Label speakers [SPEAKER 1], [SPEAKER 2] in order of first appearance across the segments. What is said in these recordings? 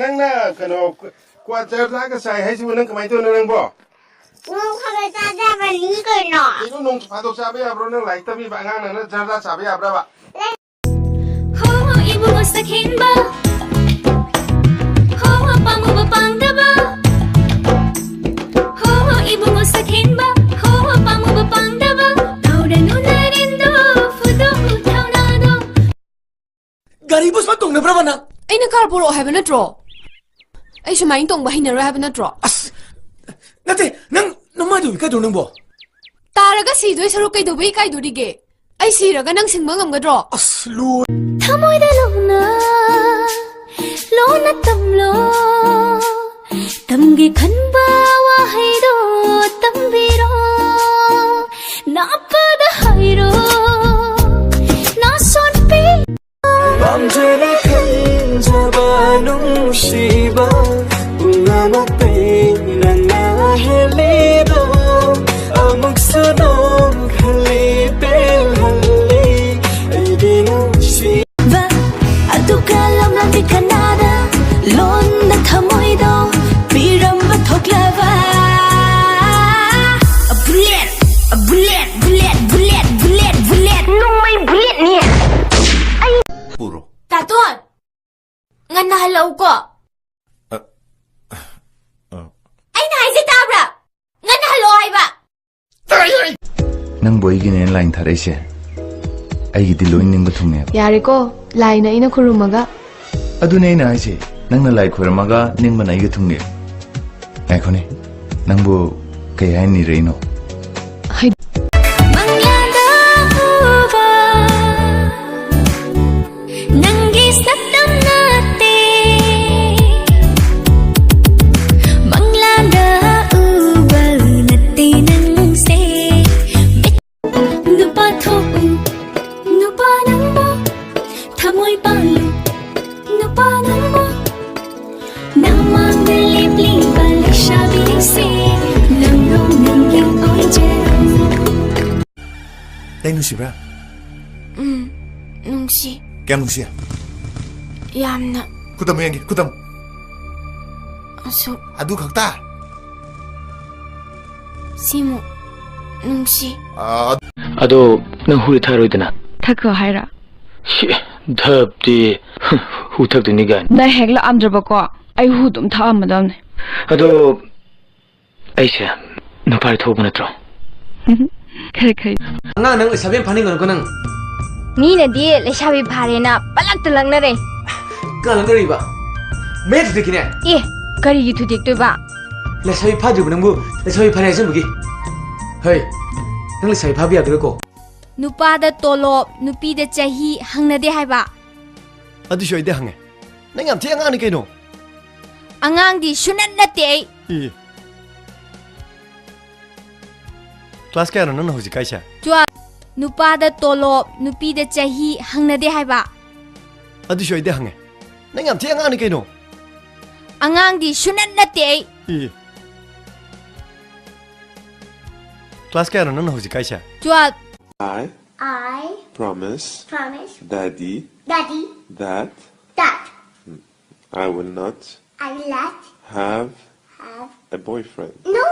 [SPEAKER 1] ꯅꯪꯅ ꯀꯩꯅꯣ ꯀ꯭ꯋꯥꯇꯔꯗ ꯉꯁꯥꯏ ꯍꯥꯏꯁꯤꯕꯨ ꯅꯪ ꯀꯃꯥꯏꯅ ꯇꯧꯅꯣ ꯅꯪꯕꯣ
[SPEAKER 2] ꯅꯣꯡ ꯈꯔ ꯆꯥꯖꯕꯅꯤ ꯀꯩꯅꯣ
[SPEAKER 1] ꯀꯩꯅꯣ ꯅꯣꯡ ꯐꯥꯗꯣꯛ ꯆꯥꯕ ꯌꯥꯕ꯭ꯔꯣ ꯅꯪ ꯂꯥꯏꯔꯤꯛ ꯇꯝꯃꯤꯕ ꯑꯉꯥꯡ ꯅꯪꯅ ꯖꯔꯗꯥ ꯆꯥꯕ ꯌꯥꯕ꯭ꯔꯕ
[SPEAKER 3] ho ibu sakhinba ho pamuba pangdaba ho ibu sakhinba ho pamuba pangdaba thauda nunarindo fudo thaunado
[SPEAKER 4] gari bus ma tongna braba na
[SPEAKER 5] aina car poro haiba natro ai shumai tongba hinaro haiba natro
[SPEAKER 4] as nate nang namadu ka do nang bo
[SPEAKER 5] taraga sidoi saru kai do bai kai do dige ai siraga nang singba ngamgadro
[SPEAKER 4] as lu
[SPEAKER 3] thamoida lona tamlo tamgi khanba wa haido tambiro na pada hairo na sonpi
[SPEAKER 6] pamjana khanjaba nungsiba ungama pena na heledo amuk sanom khali pel hali aidinu si
[SPEAKER 3] adukalam lambi kanada lona thamoido piramba thoklava a bullet nungmai bullet ni ai
[SPEAKER 4] puro
[SPEAKER 3] taton nganna halau ko ai na haise tabra nganna halau haiba
[SPEAKER 7] nang boy gine line thare se ai gi loin ning bathungne
[SPEAKER 5] yariko line ina khurumaga
[SPEAKER 7] adune na ai se nang na lai khuramaga ning banai gi thungne ai khone nang bo kai ai ni reino
[SPEAKER 3] manglada huwa nangi satam nate manglada ubal nate nang se nupa thoku nupa nangbo thamoi palu nupa nangbo namang lipli balik shabi se nangrong nangyong oje
[SPEAKER 4] dai nu si bra
[SPEAKER 5] nungsi
[SPEAKER 4] kya nu si
[SPEAKER 5] yamna
[SPEAKER 4] kudam yangi kudam
[SPEAKER 5] asu
[SPEAKER 4] adu khakta
[SPEAKER 5] simu nungsi
[SPEAKER 8] अदो नंग हुई थारोइदना
[SPEAKER 9] थको हाइरा
[SPEAKER 8] she धबती who थक्दनी गान
[SPEAKER 9] न हेगला आमद्रबको I who तुम था मदम
[SPEAKER 8] अदो ऐसे नपार थोब नत्रो
[SPEAKER 9] खरे खरे
[SPEAKER 4] anga nang isaben phani ngon ko nang
[SPEAKER 2] mi na di lesabi pharena palak tulangna re
[SPEAKER 4] ka nang gari ba me thu dikine
[SPEAKER 2] e kari gi thudik to ba
[SPEAKER 4] le sai pha ju nang bu le sai phane sem bugi hey nang le sai pha bi adro ko
[SPEAKER 3] nupada tolop nupida chahi hangnade haiba
[SPEAKER 6] adu shoi de hange nang am thiang ani kaino
[SPEAKER 3] angang di sunat nate
[SPEAKER 6] i class ka nang hoji kaisa
[SPEAKER 3] twa nupada tolop nupida chahi hangnade haiba
[SPEAKER 6] adu shoi de hange nang am thiang ani kaino
[SPEAKER 3] angang di sunat nate
[SPEAKER 6] i class ka nang hoji kaisa
[SPEAKER 3] twa
[SPEAKER 10] I
[SPEAKER 2] I
[SPEAKER 10] promise
[SPEAKER 2] promise
[SPEAKER 10] Daddy
[SPEAKER 2] daddy
[SPEAKER 10] that
[SPEAKER 2] that
[SPEAKER 10] I will not
[SPEAKER 2] I will not
[SPEAKER 10] have
[SPEAKER 2] have
[SPEAKER 10] a boyfriend.
[SPEAKER 2] no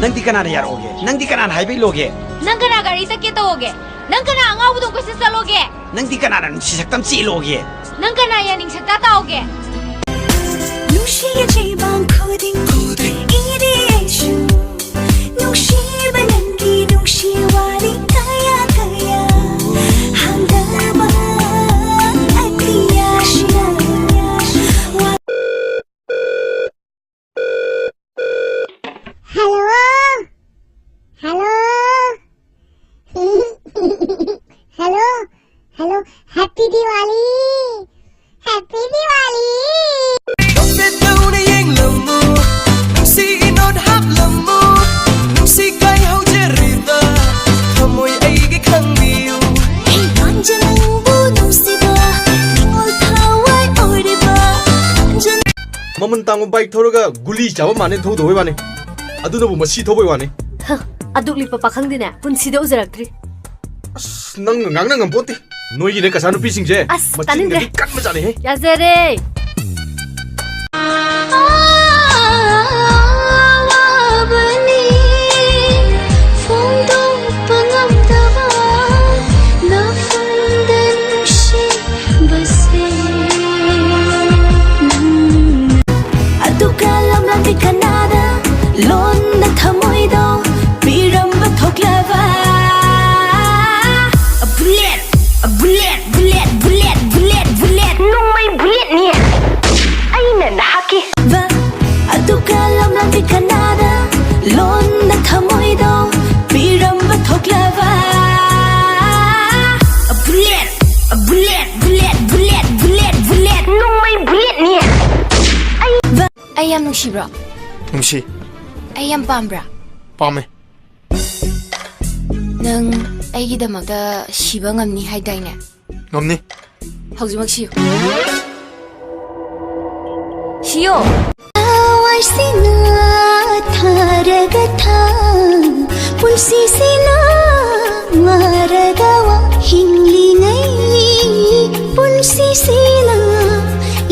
[SPEAKER 4] nang di kana yar oge nang di kana hai bai loge
[SPEAKER 3] nang kana gari ta ke toge nang kana angau budong ko sa loge
[SPEAKER 4] nang di kana ran si saktam chi loge
[SPEAKER 3] nang kana ya ning sakta taoge nushi ye jibang khuding ideation nushi banangi nushi wari kaya kaya hangaba atiyashna
[SPEAKER 2] hello hello hello hello happy diwali happy diwali
[SPEAKER 6] se đâu ne yeng lamu si non hap lamu si kai hau je riva thamoi ai ge khang diu
[SPEAKER 3] hey kanjang bu nusiba ningol thawai oriba
[SPEAKER 11] ममन तांगो bike थोरगा गुली चाबा माने थौ दोय बाने अदुनबु मसी थौबय वाने
[SPEAKER 5] अदुकली पपा खंगदिने पुनसिदे उजरक्ट्री
[SPEAKER 11] नंग ngang ngam pote noi gi ne kasanu pi sing je
[SPEAKER 5] तानिंद्रे
[SPEAKER 11] kat ma jane he
[SPEAKER 5] याजरे
[SPEAKER 6] lambi kanada lon na thamoy do piram ba thoklava a bullet bullet bullet bullet bullet bullet nung may bullet ni
[SPEAKER 2] ai yam nungsibra
[SPEAKER 11] nungsi
[SPEAKER 2] ai yam pambra
[SPEAKER 11] pame
[SPEAKER 2] nang aigidamakta siba ngamni haidaiне
[SPEAKER 11] ngamni
[SPEAKER 2] haujimak siyo siyo
[SPEAKER 6] sina tharaga tha pulsi sina maraga wa hingli ngai pulsi sina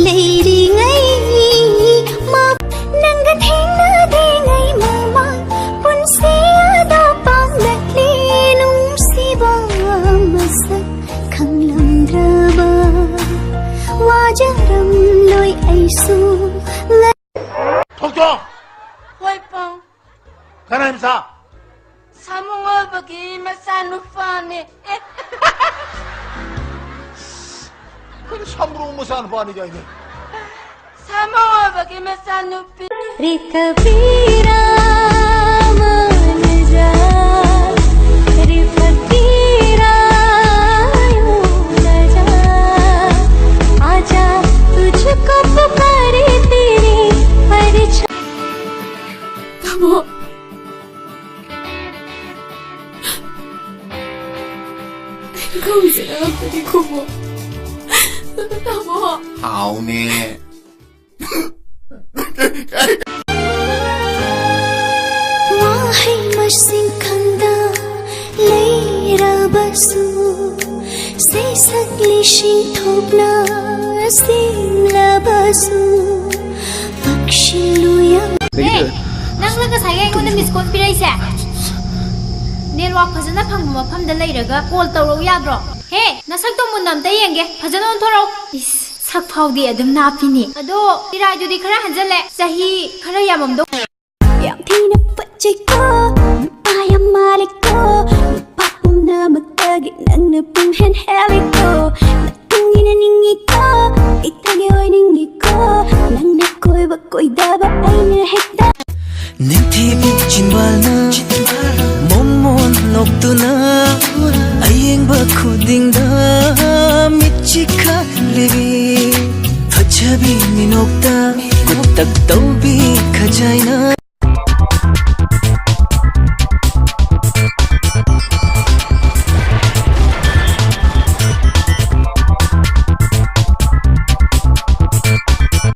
[SPEAKER 6] leiri ngai ma nanga thengna de ngai mama pulsi ada pang lakli nung siba masak khanglam draba wajaram loi aisu
[SPEAKER 1] 톡톡
[SPEAKER 12] 호이뽕
[SPEAKER 1] 가나 임사
[SPEAKER 12] 사몽어버기 마사누파네
[SPEAKER 1] 그럼 삼으로 무사 하는 거 아니냐 이게
[SPEAKER 12] 사몽어버기 마사누피
[SPEAKER 6] रिकबीरा मन जा रे फकीरा यूं न जा आजा तुझको पुकारे तेरी परछाई
[SPEAKER 5] 나뭐 공주랑 그리고 뭐 나뭐
[SPEAKER 1] 아우네
[SPEAKER 6] 와해 마신 칸다 레이라바수 세삭리신 톱나 싱라바수 박실루야
[SPEAKER 3] nang lang kasay ay ko na miss call piray sa network phajana phang mafam da leiraga call tawro yadro he nasak to munam ta yenge phajana on thoro is sak phawdi adum na pini ado pirai judi khara hanjale sahi khara yamam do
[SPEAKER 6] yang thina pachiko ayam maliko papum na magtagi nang napung hen heliko natungina ningiko itagi oy ningiko nang nakoy bakoy daba ay na hekta Ningtibig chinwalna Momon noktuna Ayeng ba kuding da